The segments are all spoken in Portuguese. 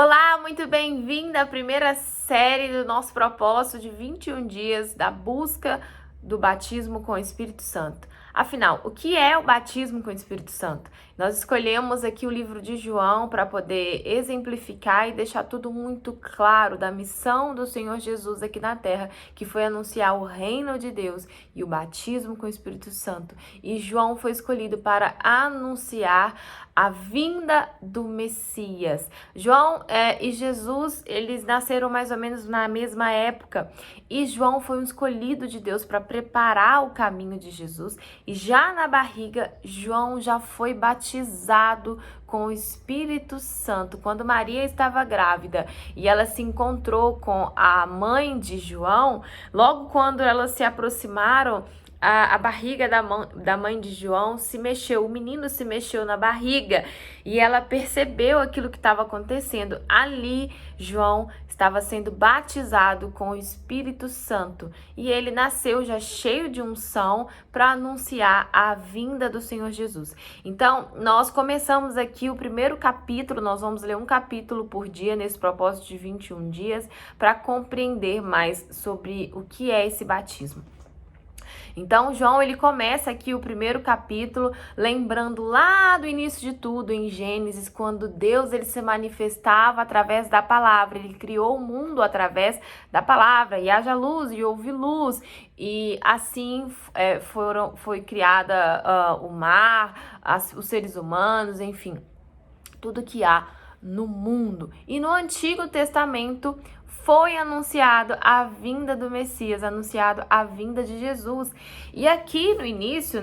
Olá, muito bem-vinda à primeira série do nosso propósito de 21 dias da busca do batismo com o Espírito Santo. Afinal, o que é o batismo com o Espírito Santo? Nós escolhemos aqui o livro de João para poder exemplificar e deixar tudo muito claro da missão do Senhor Jesus aqui na terra, que foi anunciar o reino de Deus e o batismo com o Espírito Santo. E João foi escolhido para anunciar a vinda do Messias. João e Jesus, eles nasceram mais ou menos na mesma época, e João foi um escolhido de Deus para preparar o caminho de Jesus, e já na barriga, João já foi batizado com o Espírito Santo. Quando Maria estava grávida e ela se encontrou com a mãe de João, logo quando elas se aproximaram, a barriga da mãe de João se mexeu, o menino se mexeu na barriga e ela percebeu aquilo que estava acontecendo. Ali, João estava sendo batizado com o Espírito Santo e ele nasceu já cheio de unção para anunciar a vinda do Senhor Jesus. Então, nós começamos aqui o primeiro capítulo, nós vamos ler um capítulo por dia nesse propósito de 21 dias para compreender mais sobre o que é esse batismo. Então, João, ele começa aqui o primeiro capítulo, lembrando lá do início de tudo, em Gênesis, quando Deus ele se manifestava através da palavra, ele criou o mundo através da palavra, e haja luz, e houve luz, e assim foi criada o mar, os seres humanos, enfim, tudo que há no mundo. E no Antigo Testamento foi anunciado a vinda do Messias, anunciado a vinda de Jesus. E aqui no início,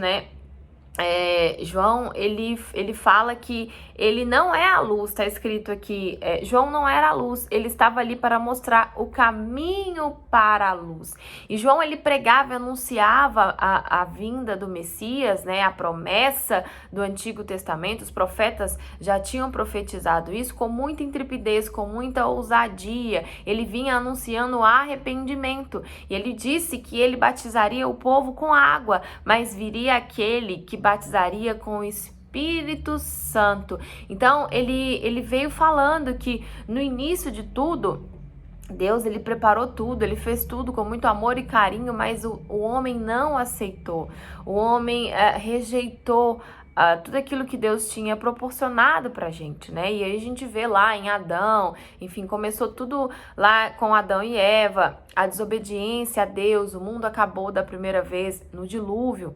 João, ele fala que ele não é a luz, está escrito aqui, João não era a luz, ele estava ali para mostrar o caminho para a luz. E João, ele pregava e anunciava a vinda do Messias, a promessa do Antigo Testamento. Os profetas já tinham profetizado isso com muita intrepidez, com muita ousadia. Ele vinha anunciando o arrependimento, e ele disse que ele batizaria o povo com água, mas viria aquele que batizaria com o Espírito Santo. Então, ele veio falando que no início de tudo, Deus, ele preparou tudo, ele fez tudo com muito amor e carinho, mas o homem não aceitou. O homem rejeitou tudo aquilo que Deus tinha proporcionado pra gente, E aí a gente vê lá em Adão, enfim, começou tudo lá com Adão e Eva, a desobediência a Deus, o mundo acabou da primeira vez no dilúvio.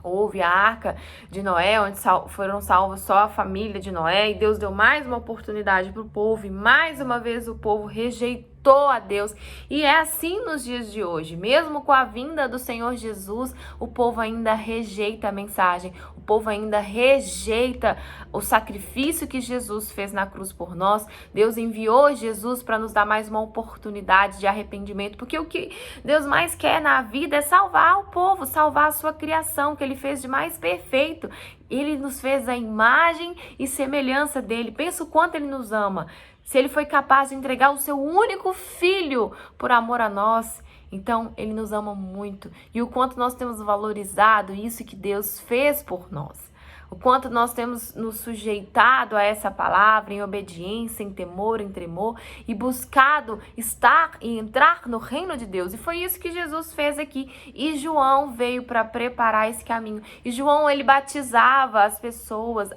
Houve a arca de Noé, onde foram salvos só a família de Noé, e Deus deu mais uma oportunidade para o povo, e mais uma vez o povo rejeitou a Deus. E é assim nos dias de hoje, mesmo com a vinda do Senhor Jesus, o povo ainda rejeita a mensagem, o povo ainda rejeita o sacrifício que Jesus fez na cruz por nós. Deus enviou Jesus para nos dar mais uma oportunidade de arrependimento, porque o que Deus mais quer na vida é salvar o povo, salvar a sua criação, que ele fez de mais perfeito. Ele nos fez a imagem e semelhança dele. Pensa o quanto ele nos ama. Se ele foi capaz de entregar o seu único filho por amor a nós, então ele nos ama muito. E o quanto nós temos valorizado isso que Deus fez por nós. O quanto nós temos nos sujeitado a essa palavra em obediência, em temor, em tremor, e buscado estar e entrar no reino de Deus. E foi isso que Jesus fez aqui. E João veio para preparar esse caminho. E João, ele batizava as pessoas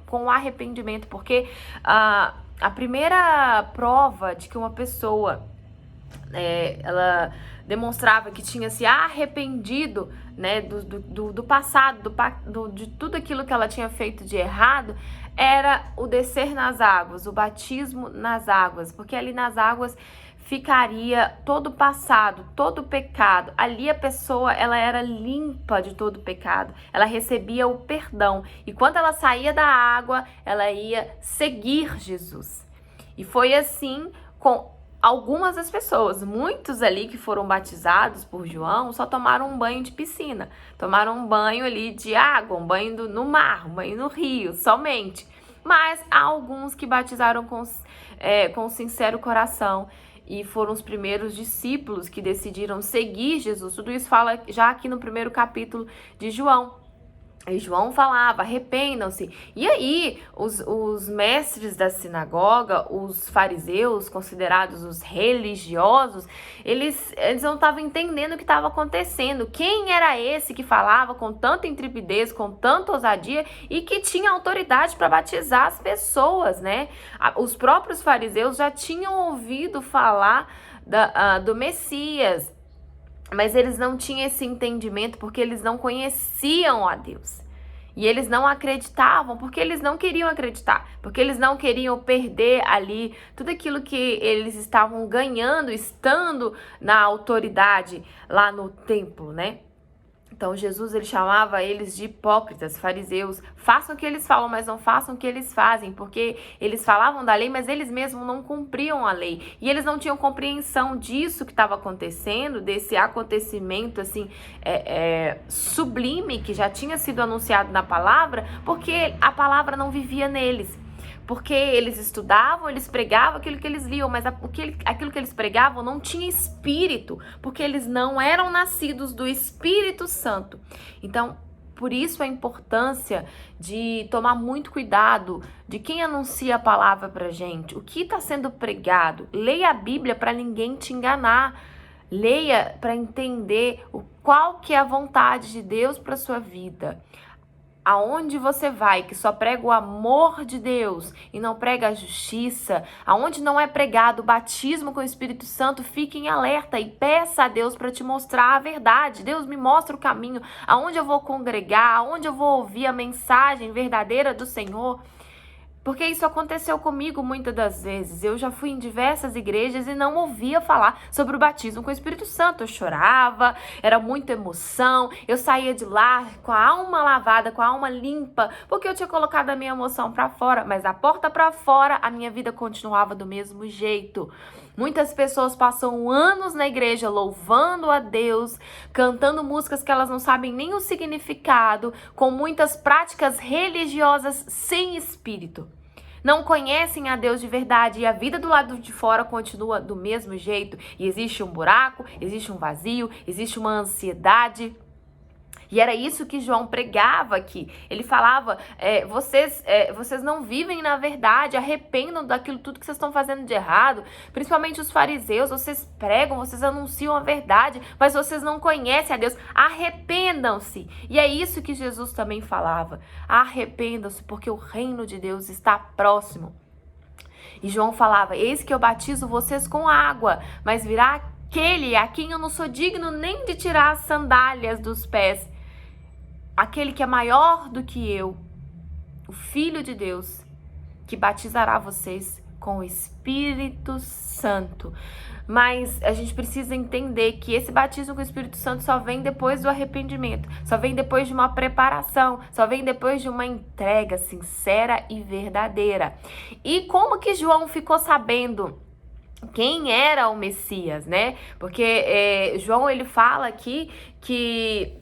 com arrependimento, porque a primeira prova de que uma pessoa ela demonstrava que tinha se arrependido, do passado, de tudo aquilo que ela tinha feito de errado, era o descer nas águas, o batismo nas águas, porque ali nas águas ficaria todo o passado, todo o pecado. Ali a pessoa, ela era limpa de todo o pecado, ela recebia o perdão, e quando ela saía da água, ela ia seguir Jesus. E foi assim com algumas das pessoas. Muitos ali que foram batizados por João só tomaram um banho de piscina, tomaram um banho ali de água, um banho no mar, um banho no rio, somente. Mas há alguns que batizaram com sincero coração e foram os primeiros discípulos que decidiram seguir Jesus. Tudo isso fala já aqui no primeiro capítulo de João. E João falava, arrependam-se. E aí, os mestres da sinagoga, os fariseus, considerados os religiosos, eles não estavam entendendo o que estava acontecendo. Quem era esse que falava com tanta intrepidez, com tanta ousadia e que tinha autoridade para batizar as pessoas, né? Os próprios fariseus já tinham ouvido falar do Messias, mas eles não tinham esse entendimento porque eles não conheciam a Deus. E eles não acreditavam porque eles não queriam acreditar, porque eles não queriam perder ali tudo aquilo que eles estavam ganhando, estando na autoridade lá no templo, né? Então Jesus, ele chamava eles de hipócritas, fariseus. Façam o que eles falam, mas não façam o que eles fazem, porque eles falavam da lei, mas eles mesmos não cumpriam a lei. E eles não tinham compreensão disso que estava acontecendo, desse acontecimento assim sublime que já tinha sido anunciado na palavra, porque a palavra não vivia neles. Porque eles estudavam, eles pregavam aquilo que eles liam, mas aquilo que eles pregavam não tinha espírito, porque eles não eram nascidos do Espírito Santo. Então, por isso a importância de tomar muito cuidado de quem anuncia a palavra pra gente, o que está sendo pregado. Leia a Bíblia para ninguém te enganar. Leia para entender qual que é a vontade de Deus para sua vida. Aonde você vai, que só prega o amor de Deus e não prega a justiça, aonde não é pregado o batismo com o Espírito Santo, fique em alerta e peça a Deus para te mostrar a verdade. Deus, me mostra o caminho, aonde eu vou congregar, aonde eu vou ouvir a mensagem verdadeira do Senhor. Porque isso aconteceu comigo muitas das vezes. Eu já fui em diversas igrejas e não ouvia falar sobre o batismo com o Espírito Santo. Eu chorava, era muita emoção. Eu saía de lá com a alma lavada, com a alma limpa, porque eu tinha colocado a minha emoção para fora. Mas a porta para fora, a minha vida continuava do mesmo jeito. Muitas pessoas passam anos na igreja louvando a Deus, cantando músicas que elas não sabem nem o significado, com muitas práticas religiosas sem espírito. Não conhecem a Deus de verdade e a vida do lado de fora continua do mesmo jeito. E existe um buraco, existe um vazio, existe uma ansiedade. E era isso que João pregava aqui. Ele falava, vocês não vivem na verdade, arrependam daquilo tudo que vocês estão fazendo de errado. Principalmente os fariseus, vocês pregam, vocês anunciam a verdade, mas vocês não conhecem a Deus. Arrependam-se. E é isso que Jesus também falava. Arrependam-se, porque o reino de Deus está próximo. E João falava, eis que eu batizo vocês com água, mas virá aquele a quem eu não sou digno nem de tirar as sandálias dos pés. Aquele que é maior do que eu, o Filho de Deus, que batizará vocês com o Espírito Santo. Mas a gente precisa entender que esse batismo com o Espírito Santo só vem depois do arrependimento, só vem depois de uma preparação, só vem depois de uma entrega sincera e verdadeira. E como que João ficou sabendo quem era o Messias, né? Porque João, ele fala aqui que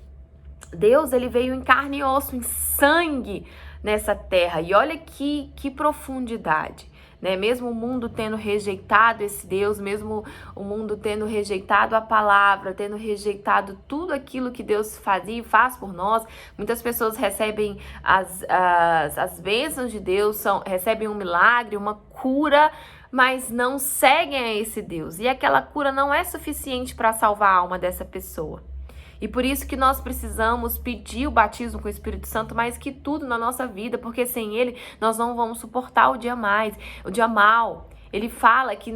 Deus, ele veio em carne e osso, em sangue nessa terra. E olha que profundidade, né? Mesmo o mundo tendo rejeitado esse Deus, mesmo o mundo tendo rejeitado a palavra, tendo rejeitado tudo aquilo que Deus fazia e faz por nós, muitas pessoas recebem as bênçãos de Deus, recebem um milagre, uma cura, mas não seguem a esse Deus. E aquela cura não é suficiente para salvar a alma dessa pessoa. E por isso que nós precisamos pedir o batismo com o Espírito Santo mais que tudo na nossa vida, porque sem ele nós não vamos suportar o dia mal. Ele fala que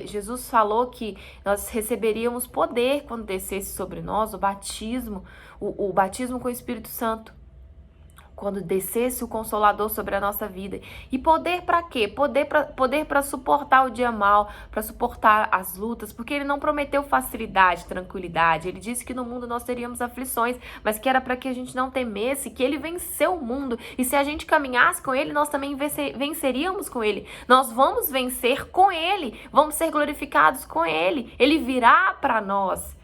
Jesus falou que nós receberíamos poder quando descesse sobre nós o batismo com o Espírito Santo. Quando descesse o Consolador sobre a nossa vida. E poder para quê? Poder para suportar o dia mal, para suportar as lutas, porque ele não prometeu facilidade, tranquilidade. Ele disse que no mundo nós teríamos aflições, mas que era para que a gente não temesse, que ele venceu o mundo. E se a gente caminhasse com ele, nós também venceríamos com ele. Nós vamos vencer com ele, vamos ser glorificados com ele. Ele virá para nós.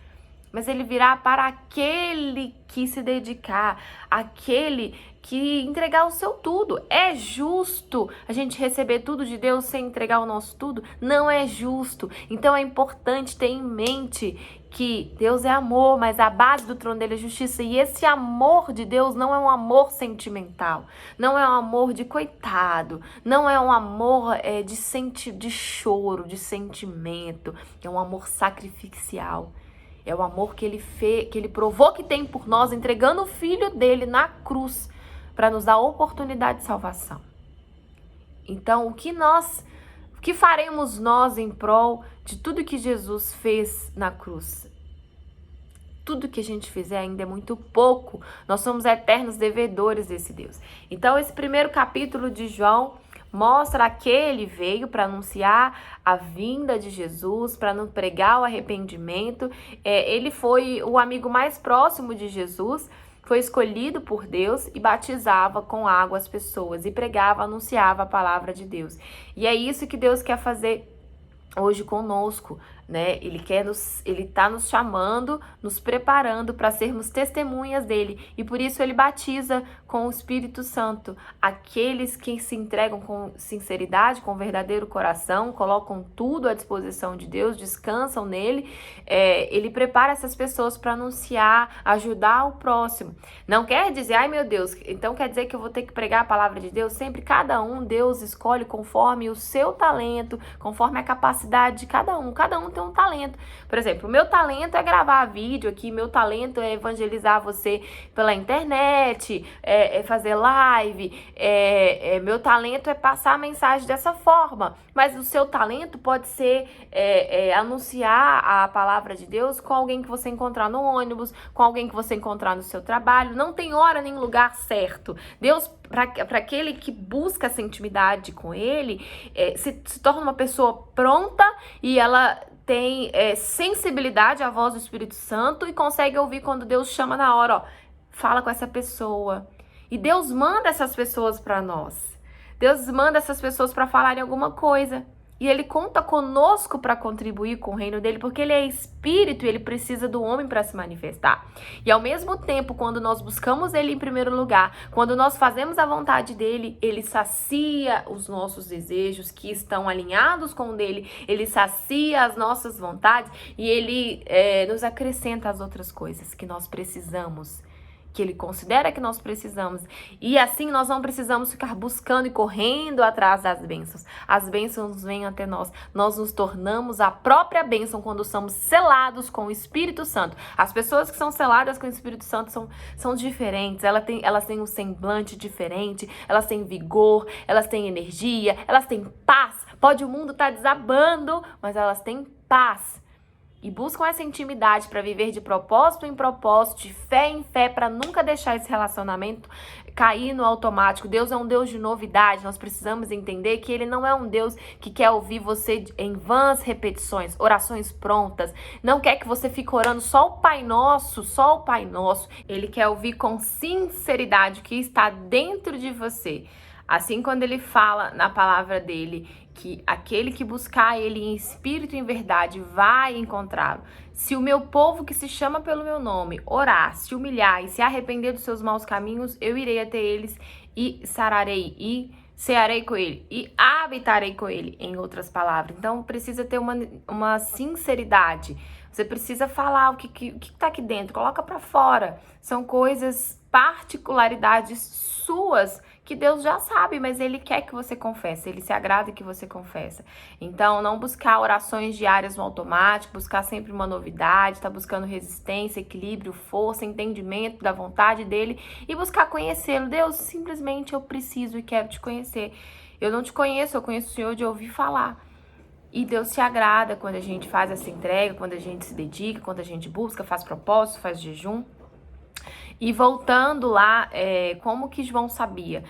Mas ele virá para aquele que se dedicar, aquele que entregar o seu tudo. É justo a gente receber tudo de Deus sem entregar o nosso tudo? Não é justo. Então é importante ter em mente que Deus é amor, mas a base do trono dele é justiça. E esse amor de Deus não é um amor sentimental, não é um amor de coitado, não é um amor de choro, de sentimento, é um amor sacrificial. É o amor que ele provou que tem por nós, entregando o filho dele na cruz para nos dar a oportunidade de salvação. Então, o que faremos nós em prol de tudo que Jesus fez na cruz? Tudo que a gente fizer ainda é muito pouco. Nós somos eternos devedores desse Deus. Então, esse primeiro capítulo de João mostra que ele veio para anunciar a vinda de Jesus, para não pregar o arrependimento. Ele foi o amigo mais próximo de Jesus, foi escolhido por Deus e batizava com água as pessoas e pregava, anunciava a palavra de Deus. E é isso que Deus quer fazer hoje conosco, né? Ele tá nos chamando, nos preparando para sermos testemunhas dele, e por isso ele batiza com o Espírito Santo aqueles que se entregam com sinceridade, com verdadeiro coração, colocam tudo à disposição de Deus, descansam nele. Ele prepara essas pessoas para anunciar, ajudar o próximo. Não quer dizer, ai meu Deus, então quer dizer que eu vou ter que pregar a palavra de Deus? Sempre Deus escolhe conforme o seu talento, conforme a capacidade de cada um tem um talento. Por exemplo, o meu talento é gravar vídeo aqui, meu talento é evangelizar você pela internet, fazer live, meu talento é passar a mensagem dessa forma. Mas o seu talento pode ser anunciar a palavra de Deus com alguém que você encontrar no ônibus, com alguém que você encontrar no seu trabalho. Não tem hora nem lugar certo. Deus, para aquele que busca essa intimidade com ele, se torna uma pessoa pronta, e ela tem sensibilidade à voz do Espírito Santo e consegue ouvir quando Deus chama na hora, fala com essa pessoa. E Deus manda essas pessoas para nós. Deus manda essas pessoas para falarem alguma coisa. E ele conta conosco para contribuir com o reino dele, porque ele é espírito e ele precisa do homem para se manifestar. E ao mesmo tempo, quando nós buscamos ele em primeiro lugar, quando nós fazemos a vontade dele, ele sacia os nossos desejos que estão alinhados com o dele, ele sacia as nossas vontades e ele nos acrescenta as outras coisas que nós precisamos, que ele considera que nós precisamos. E assim nós não precisamos ficar buscando e correndo atrás das bênçãos. As bênçãos vêm até nós. Nós nos tornamos a própria bênção quando somos selados com o Espírito Santo. As pessoas que são seladas com o Espírito Santo são diferentes. Elas têm um semblante diferente, elas têm vigor, elas têm energia, elas têm paz. Pode o mundo estar desabando, mas elas têm paz. E buscam essa intimidade para viver de propósito em propósito, de fé em fé, para nunca deixar esse relacionamento cair no automático. Deus é um Deus de novidade. Nós precisamos entender que ele não é um Deus que quer ouvir você em vãs repetições, orações prontas. Não quer que você fique orando só o Pai Nosso, só o Pai Nosso. Ele quer ouvir com sinceridade o que está dentro de você. Assim, quando ele fala na palavra dele que aquele que buscar ele em espírito e em verdade vai encontrá-lo. Se o meu povo que se chama pelo meu nome orar, se humilhar e se arrepender dos seus maus caminhos, eu irei até eles e sararei e cearei com ele e habitarei com ele, em outras palavras. Então precisa ter uma sinceridade. Você precisa falar o que tá aqui dentro, coloca para fora. São coisas, particularidades suas que Deus já sabe, mas ele quer que você confesse, ele se agrada que você confessa. Então, não buscar orações diárias no automático, buscar sempre uma novidade, tá buscando resistência, equilíbrio, força, entendimento da vontade dele e buscar conhecê-lo. Deus, simplesmente eu preciso e quero te conhecer. Eu não te conheço, eu conheço o Senhor de ouvir falar. E Deus se agrada quando a gente faz essa entrega, quando a gente se dedica, quando a gente busca, faz propósito, faz jejum. E voltando lá, como que João sabia?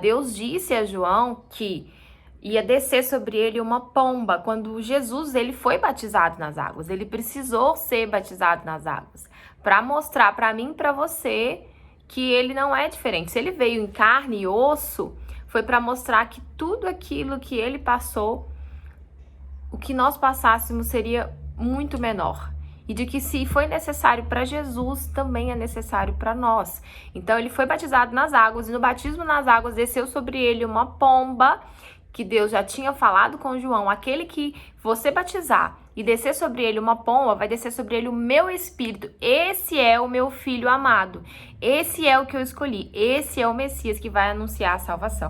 Deus disse a João que ia descer sobre ele uma pomba. Quando Jesus ele foi batizado nas águas, ele precisou ser batizado nas águas para mostrar para mim e para você que ele não é diferente. Se ele veio em carne e osso, foi para mostrar que tudo aquilo que ele passou, o que nós passássemos seria muito menor. E de que se foi necessário para Jesus, também é necessário para nós. Então ele foi batizado nas águas, e no batismo nas águas desceu sobre ele uma pomba que Deus já tinha falado com João, aquele que você batizar e descer sobre ele uma pomba, vai descer sobre ele o meu espírito. Esse é o meu filho amado. Esse é o que eu escolhi. Esse é o Messias que vai anunciar a salvação.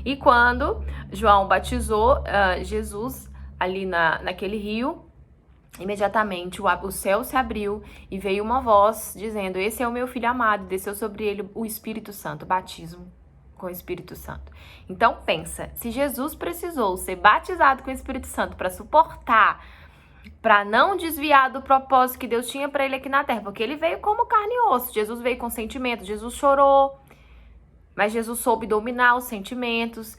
E quando João batizou Jesus ali naquele rio, imediatamente o céu se abriu e veio uma voz dizendo: esse é o meu filho amado. Desceu sobre ele o Espírito Santo, batismo com o Espírito Santo. Então pensa, se Jesus precisou ser batizado com o Espírito Santo para suportar, para não desviar do propósito que Deus tinha para ele aqui na terra, porque ele veio como carne e osso, Jesus veio com sentimento, Jesus chorou, mas Jesus soube dominar os sentimentos,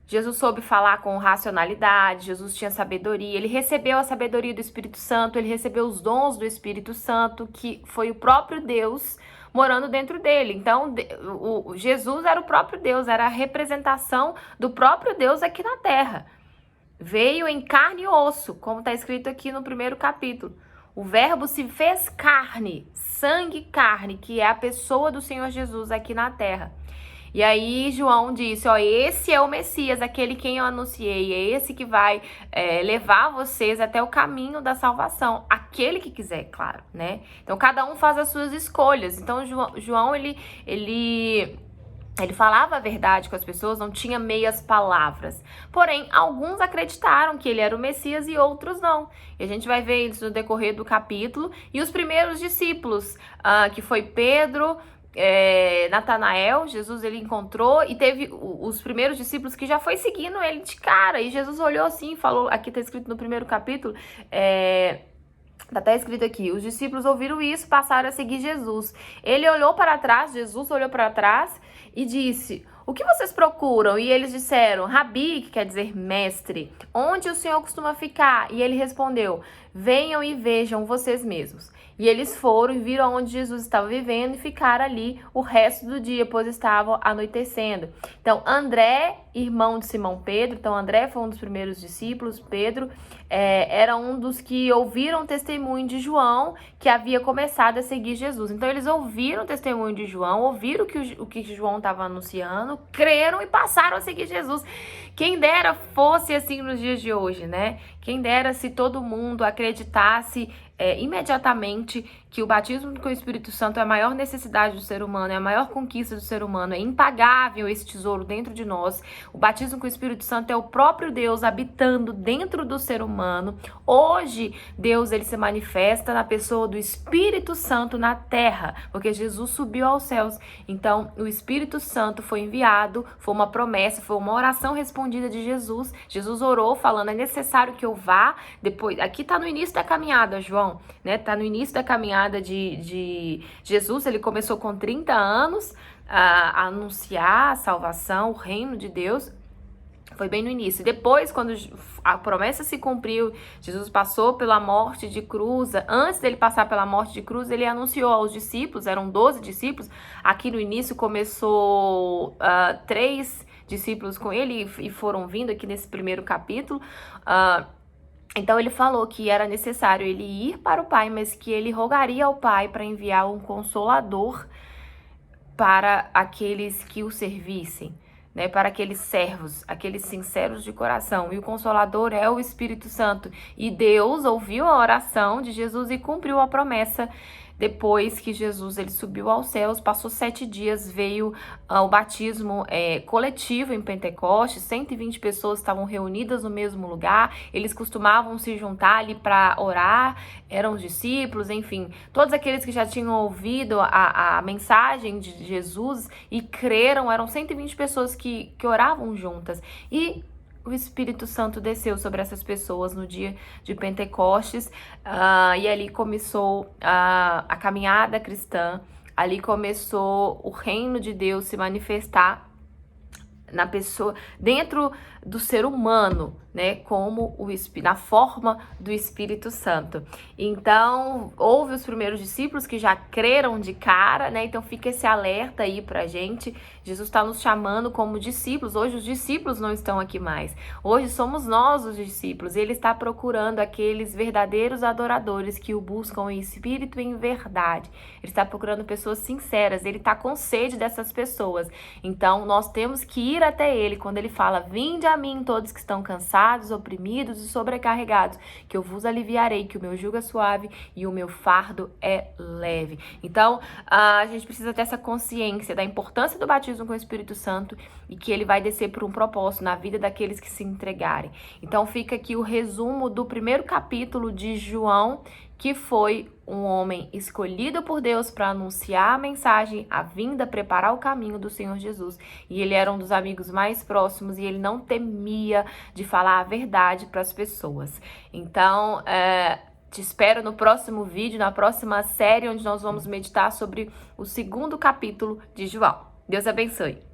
Jesus soube falar com racionalidade, Jesus tinha sabedoria, ele recebeu a sabedoria do Espírito Santo, ele recebeu os dons do Espírito Santo, que foi o próprio Deus morando dentro dele. Então, Jesus era o próprio Deus, era a representação do próprio Deus aqui na terra. Veio em carne e osso, como está escrito aqui no primeiro capítulo. O verbo se fez carne, sangue e carne, que é a pessoa do Senhor Jesus aqui na terra. E aí João disse, esse é o Messias, aquele quem eu anunciei, é esse que vai levar vocês até o caminho da salvação, aquele que quiser, claro, né? Então cada um faz as suas escolhas. Então João ele falava a verdade com as pessoas, não tinha meias palavras. Porém, alguns acreditaram que ele era o Messias e outros não. E a gente vai ver isso no decorrer do capítulo. E os primeiros discípulos, que foi Pedro, Natanael, Jesus ele encontrou, e teve os primeiros discípulos que já foi seguindo ele de cara. E Jesus olhou assim e falou, aqui está escrito no primeiro capítulo, tá até escrito aqui, os discípulos ouviram isso, passaram a seguir Jesus. Ele olhou para trás, Jesus olhou para trás e disse: o que vocês procuram? E eles disseram: Rabi, que quer dizer mestre, onde o Senhor costuma ficar? E ele respondeu: venham e vejam vocês mesmos. E eles foram e viram onde Jesus estava vivendo e ficaram ali o resto do dia, pois estavam anoitecendo. Então, André, irmão de Simão Pedro, então André foi um dos primeiros discípulos, Pedro era um dos que ouviram o testemunho de João, que havia começado a seguir Jesus. Então, eles ouviram o testemunho de João, ouviram o que João estava anunciando, creram e passaram a seguir Jesus. Quem dera fosse assim nos dias de hoje, né? Quem dera se todo mundo acreditasse imediatamente que o batismo com o Espírito Santo é a maior necessidade do ser humano, é a maior conquista do ser humano, é impagável esse tesouro dentro de nós. O batismo com o Espírito Santo é o próprio Deus habitando dentro do ser humano. Hoje, Deus ele se manifesta na pessoa do Espírito Santo na terra, porque Jesus subiu aos céus. Então, o Espírito Santo foi enviado, foi uma promessa, foi uma oração respondida de Jesus. Jesus orou falando, é necessário que eu vá, depois, aqui está no início da caminhada, João, né? Está no início da caminhada de Jesus, ele começou com 30 anos a anunciar a salvação, o reino de Deus. Foi bem no início. Depois, quando a promessa se cumpriu, Jesus passou pela morte de cruz. Antes dele passar pela morte de cruz, ele anunciou aos discípulos, eram 12 discípulos. Aqui no início começou 3 discípulos com ele e foram vindo aqui nesse primeiro capítulo. Então ele falou que era necessário ele ir para o Pai, mas que ele rogaria ao Pai para enviar um consolador para aqueles que o servissem, né, para aqueles servos, aqueles sinceros de coração. E o Consolador é o Espírito Santo. E Deus ouviu a oração de Jesus e cumpriu a promessa. Depois que Jesus ele subiu aos céus, passou 7 dias, veio o batismo coletivo em Pentecostes. 120 pessoas estavam reunidas no mesmo lugar. Eles costumavam se juntar ali para orar, eram os discípulos, enfim. Todos aqueles que já tinham ouvido a mensagem de Jesus e creram, eram 120 pessoas que oravam juntas. E o Espírito Santo desceu sobre essas pessoas no dia de Pentecostes, e ali começou a caminhada cristã, ali começou o reino de Deus se manifestar na pessoa, dentro do ser humano, né, como na forma do Espírito Santo. Então, houve os primeiros discípulos que já creram de cara, né? Então fica esse alerta aí pra gente. Jesus está nos chamando como discípulos. Hoje os discípulos não estão aqui mais. Hoje somos nós os discípulos. Ele está procurando aqueles verdadeiros adoradores que o buscam em espírito e em verdade. Ele está procurando pessoas sinceras. Ele está com sede dessas pessoas. Então, nós temos que ir até ele quando ele fala: vinde a mim todos que estão cansados, oprimidos e sobrecarregados, que eu vos aliviarei, que o meu jugo é suave e o meu fardo é leve. Então, a gente precisa ter essa consciência da importância do batismo com o Espírito Santo e que ele vai descer por um propósito na vida daqueles que se entregarem. Então, fica aqui o resumo do primeiro capítulo de João, que foi um homem escolhido por Deus para anunciar a mensagem, a vinda, preparar o caminho do Senhor Jesus. E ele era um dos amigos mais próximos e ele não temia de falar a verdade para as pessoas. Então, te espero no próximo vídeo, na próxima série, onde nós vamos meditar sobre o segundo capítulo de João. Deus abençoe.